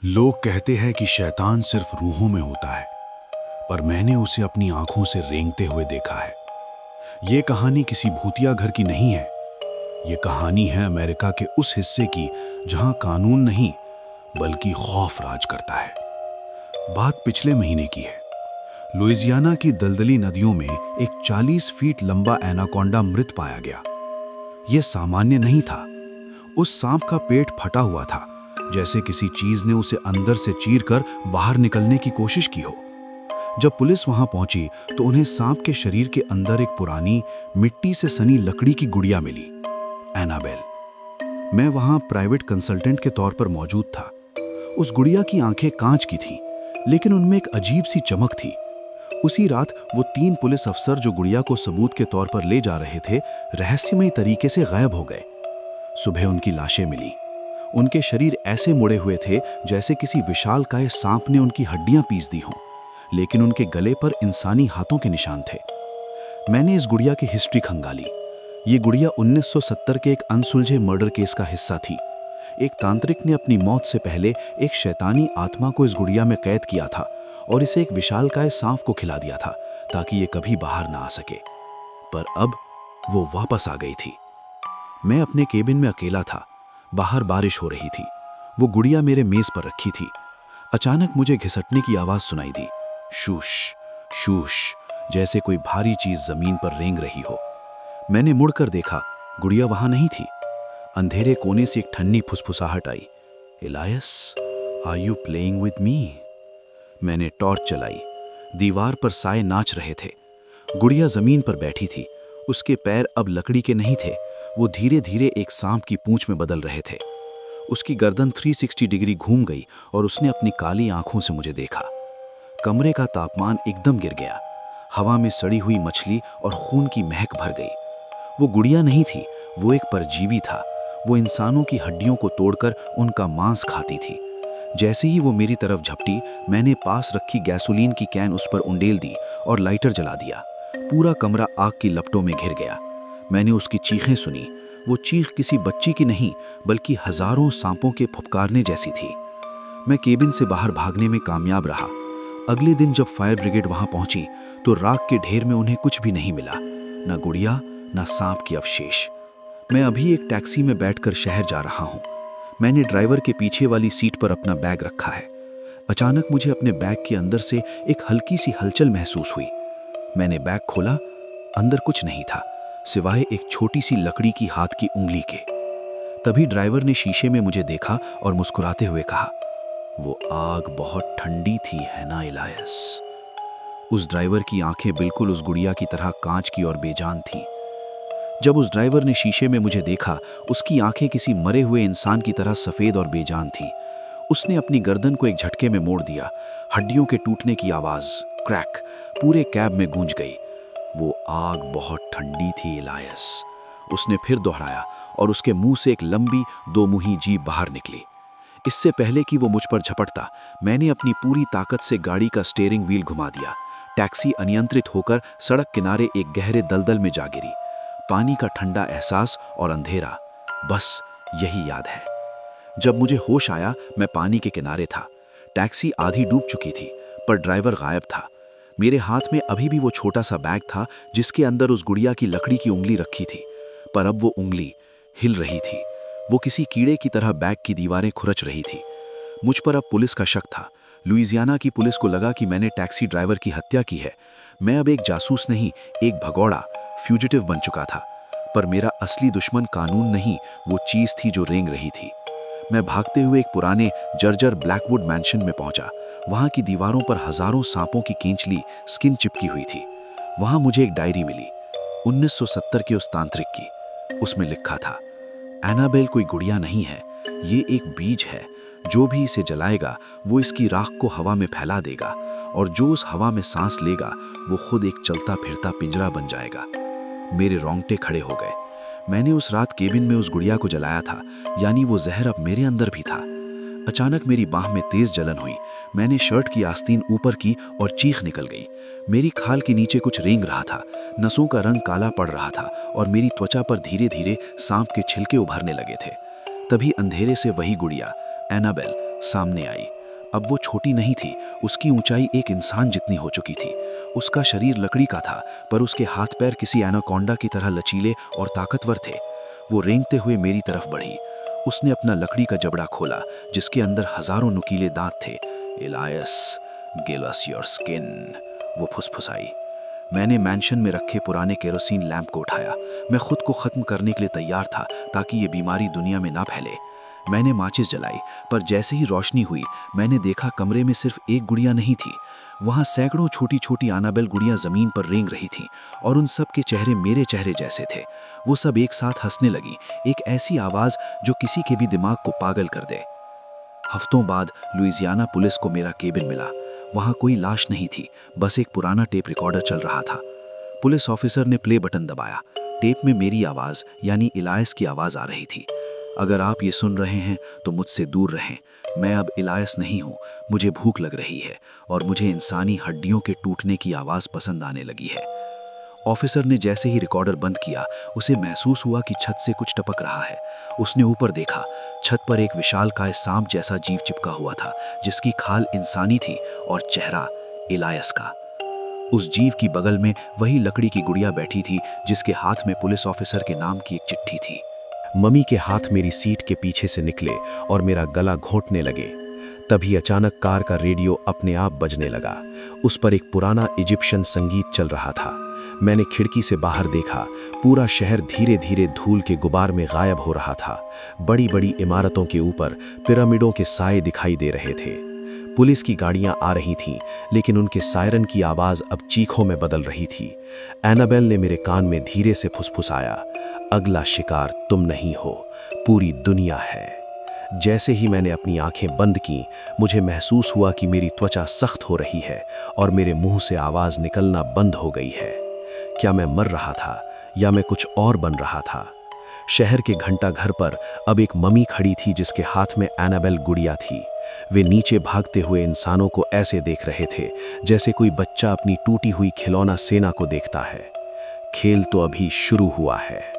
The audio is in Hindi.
लोग कहते हैं कि शैतान सिर्फ रूहों में होता है, पर मैंने उसे अपनी आंखों से रेंगते हुए देखा है। ये कहानी किसी भूतिया घर की नहीं है। ये कहानी है अमेरिका के उस हिस्से की जहां कानून नहीं बल्कि खौफ राज करता है। बात पिछले महीने की है। लुइसियाना की दलदली नदियों में एक 40 फीट लंबा एनाकोंडा मृत पाया गया। यह सामान्य नहीं था। उस सांप का पेट फटा हुआ था, जैसे किसी चीज ने उसे अंदर से चीरकर बाहर निकलने की कोशिश की हो। जब पुलिस वहां पहुंची तो उन्हें सांप के शरीर के अंदर एक पुरानी मिट्टी से सनी लकड़ी की गुड़िया मिली, एनाबेल। मैं वहां प्राइवेट कंसल्टेंट के तौर पर मौजूद था। उस गुड़िया की आंखें कांच की थीं, लेकिन उनमें एक अजीब सी चमक थी। उसी रात वो 3 पुलिस अफसर जो गुड़िया को सबूत के तौर पर ले जा रहे थे, रहस्यमयी तरीके से गायब हो गए। सुबह उनकी लाशें मिली। उनके शरीर ऐसे मुड़े हुए थे जैसे किसी विशालकाय सांप ने उनकी हड्डियां पीस दी हों, लेकिन उनके गले पर इंसानी हाथों के निशान थे। मैंने इस गुड़िया की हिस्ट्री खंगाली। ये गुड़िया 1970 के एक अनसुलझे मर्डर केस का हिस्सा थी। एक तांत्रिक ने अपनी मौत से पहले एक शैतानी आत्मा को इस गुड़िया में कैद किया था और इसे एक विशालकाय सांप को खिला दिया था ताकि ये कभी बाहर ना आ सके। पर अब वो वापस आ गई थी। मैं अपने केबिन में अकेला था। बाहर बारिश हो रही थी। वो गुड़िया मेरे मेज पर रखी थी। अचानक मुझे घिसटने की आवाज सुनाई दी, शूश शूश, जैसे कोई भारी चीज जमीन पर रेंग रही हो। मैंने मुड़कर देखा, गुड़िया वहां नहीं थी। अंधेरे कोने से एक ठन्नी फुसफुसाहट आई, Alice, are you playing with me? मैंने टॉर्च चलाई। दीवार पर साए नाच रहे थे। गुड़िया जमीन पर बैठी थी। उसके पैर अब लकड़ी के नहीं थे। वो धीरे धीरे एक सांप की पूंछ में बदल रहे थे। उसकी गर्दन 360 डिग्री घूम गई और उसने अपनी काली आंखों से मुझे देखा। कमरे का तापमान एकदम गिर गया। हवा में सड़ी हुई मछली और खून की महक भर गई। वो गुड़िया नहीं थी, वो एक परजीवी था। वो इंसानों की हड्डियों को तोड़कर उनका मांस खाती थी। जैसे ही वो मेरी तरफ झपटी, मैंने पास रखी गैसोलीन की कैन उस पर उंडेल दी और लाइटर जला दिया। पूरा कमरा आग की लपटों में घिर गया। मैंने उसकी चीखें सुनी। वो चीख किसी बच्ची की नहीं, बल्कि हजारों सांपों के फुफकारने जैसी थी। मैं केबिन से बाहर भागने में कामयाब रहा। अगले दिन जब फायर ब्रिगेड वहां पहुंची तो राख के ढेर में उन्हें कुछ भी नहीं मिला, न गुड़िया न सांप की अवशेष। मैं अभी एक टैक्सी में बैठकर शहर जा रहा हूं। मैंने ड्राइवर के पीछे वाली सीट पर अपना बैग रखा है। अचानक मुझे अपने बैग के अंदर से एक हल्की सी हलचल महसूस हुई। मैंने बैग खोला। अंदर कुछ नहीं था सिवाय एक छोटी सी लकड़ी की हाथ की उंगली के। तभी ड्राइवर ने शीशे में मुझे देखा और मुस्कुराते हुए कहा, वो आग बहुत ठंडी थी, है ना इलायस? उस ड्राइवर की आंखें बिल्कुल उस गुड़िया की तरह कांच की और बेजान थीं। जब उस ड्राइवर ने शीशे में मुझे देखा, उसकी आंखें किसी मरे हुए इंसान की तरह सफेद और बेजान थीं। उसने अपनी गर्दन को एक झटके में मोड़ दिया। हड्डियों के टूटने की आवाज, क्रैक, पूरे कैब में गूंज गई। वो आग बहुत ठंडी थी इलायस, उसने फिर दोहराया और उसके मुंह से एक लंबी 2 मुही जीभ बाहर निकली। इससे पहले कि वो मुझ पर झपटता, मैंने अपनी पूरी ताकत से गाड़ी का स्टीयरिंग व्हील घुमा दिया। टैक्सी अनियंत्रित होकर सड़क किनारे एक गहरे दलदल में जा गिरी। पानी का ठंडा एहसास और अंधेरा, बस यही याद है। जब मुझे होश आया, मैं पानी के किनारे था। टैक्सी आधी डूब चुकी थी, पर ड्राइवर गायब था। मेरे हाथ में अभी भी वो छोटा सा बैग था जिसके अंदर उस गुड़िया की लकड़ी की उंगली रखी थी, पर अब वो उंगली हिल रही थी। वो किसी कीड़े की तरह बैग की दीवारें खुरच रही थी। मुझ पर अब पुलिस का शक था। लुइसियाना की पुलिस को लगा कि मैंने टैक्सी ड्राइवर की हत्या की है। मैं अब एक जासूस नहीं, एक भगौड़ा, फ्यूजिटिव बन चुका था। पर मेरा असली दुश्मन कानून नहीं, वो चीज थी जो रेंग रही थी। मैं भागते हुए एक पुराने जर्जर ब्लैकवुड मैंशन में पहुंचा। वहां की दीवारों पर हजारों सांपों की केंचली स्किन चिपकी हुई थी। वहां मुझे एक डायरी मिली, 1970 के उस तांत्रिक की। उसमें लिखा था, एनाबेल कोई गुड़िया नहीं है, ये एक बीज है। जो भी इसे जलाएगा वो इसकी राख को हवा में फैला देगा, और जो उस हवा में सांस लेगा वो खुद एक चलता फिरता पिंजरा बन जाएगा। मेरे रोंगटे खड़े हो गए। मैंने उस रात केबिन में उस गुड़िया को जलाया था, यानी वो जहर अब मेरे अंदर भी था। अचानक मेरी बाह में तेज जलन हुई। मैंने शर्ट की आस्तीन ऊपर की और चीख निकल गई। मेरी खाल के नीचे कुछ रेंग रहा था। नसों का रंग काला पड़ रहा था और मेरी त्वचा पर धीरे धीरे सांप के छिलके उभरने लगे थे। तभी अंधेरे से वही गुड़िया, एनाबेल, सामने आई। अब वो छोटी नहीं थी, उसकी ऊंचाई एक इंसान जितनी हो चुकी थी। उसका शरीर लकड़ी का था, पर उसके हाथ पैर किसी एनाकोंडा की तरह लचीले और ताकतवर थे। वो रेंगते हुए मेरी तरफ बढ़ी। उसने अपना लकड़ी का जबड़ा खोला, जिसके अंदर हजारों नुकीले दांत थे। Alliance, give us your skin, वो फुसफुसाई। मैंने मैंशन में रखे पुराने केरोसिन लैंप को उठाया। मैं खुद को खत्म करने के लिए तैयार था, ताकि ये बीमारी दुनिया में ना फैले। मैंने माचिस जलाई, पर जैसे ही रोशनी हुई, मैंने देखा कमरे में सिर्फ एक गुड़िया नहीं थी। वहाँ सैकड़ों छोटी छोटी आनाबेल गुड़ियाँ जमीन पर रेंग रही थीं, और उन सब के चेहरे मेरे चेहरे जैसे थे। वो सब एक साथ हंसने लगी, एक ऐसी आवाज़ जो किसी के भी दिमाग को पागल कर दे। हफ्तों बाद लुइसियाना पुलिस को मेरा केबिन मिला। वहाँ कोई लाश नहीं थी, बस एक पुराना टेप रिकॉर्डर चल रहा था। पुलिस ऑफिसर ने प्ले बटन दबाया। टेप में मेरी आवाज़ यानी इलायस की आवाज़ आ रही थी। अगर आप ये सुन रहे हैं तो मुझसे दूर रहें। मैं अब इलायस नहीं हूँ। मुझे भूख लग रही है और मुझे इंसानी हड्डियों के टूटने की आवाज़ पसंद आने लगी है। ऑफिसर ने जैसे ही रिकॉर्डर बंद किया, उसे महसूस हुआ कि छत से कुछ टपक रहा है। उसने ऊपर देखा। छत पर एक विशालकाय सांप जैसा जीव चिपका हुआ था, जिसकी खाल इंसानी थी और चेहरा इलायस का। उस जीव की बगल में वही लकड़ी की गुड़िया बैठी थी, जिसके हाथ में पुलिस ऑफिसर के नाम की एक चिट्ठी थी। मम्मी के हाथ मेरी सीट के पीछे से निकले और मेरा गला घोंटने लगे। तभी अचानक कार का रेडियो अपने आप बजने लगा। उस पर एक पुराना इजिप्शियन संगीत चल रहा था। मैंने खिड़की से बाहर देखा। पूरा शहर धीरे धीरे धूल के गुबार में गायब हो रहा था। बड़ी बड़ी इमारतों के ऊपर पिरामिडों के साए दिखाई दे रहे थे। पुलिस की गाड़ियां आ रही थीं, लेकिन उनके सायरन की आवाज़ अब चीखों में बदल रही थी। एनाबेल ने मेरे कान में धीरे से फुसफुसाया, अगला शिकार तुम नहीं हो, पूरी दुनिया है। जैसे ही मैंने अपनी आंखें बंद की, मुझे महसूस हुआ कि मेरी त्वचा सख्त हो रही है और मेरे मुंह से आवाज़ निकलना बंद हो गई है। क्या मैं मर रहा था या मैं कुछ और बन रहा था? शहर के घंटा घर पर अब एक मम्मी खड़ी थी, जिसके हाथ में एनाबेल गुड़िया थी। वे नीचे भागते हुए इंसानों को ऐसे देख रहे थे जैसे कोई बच्चा अपनी टूटी हुई खिलौना सेना को देखता है। खेल तो अभी शुरू हुआ है।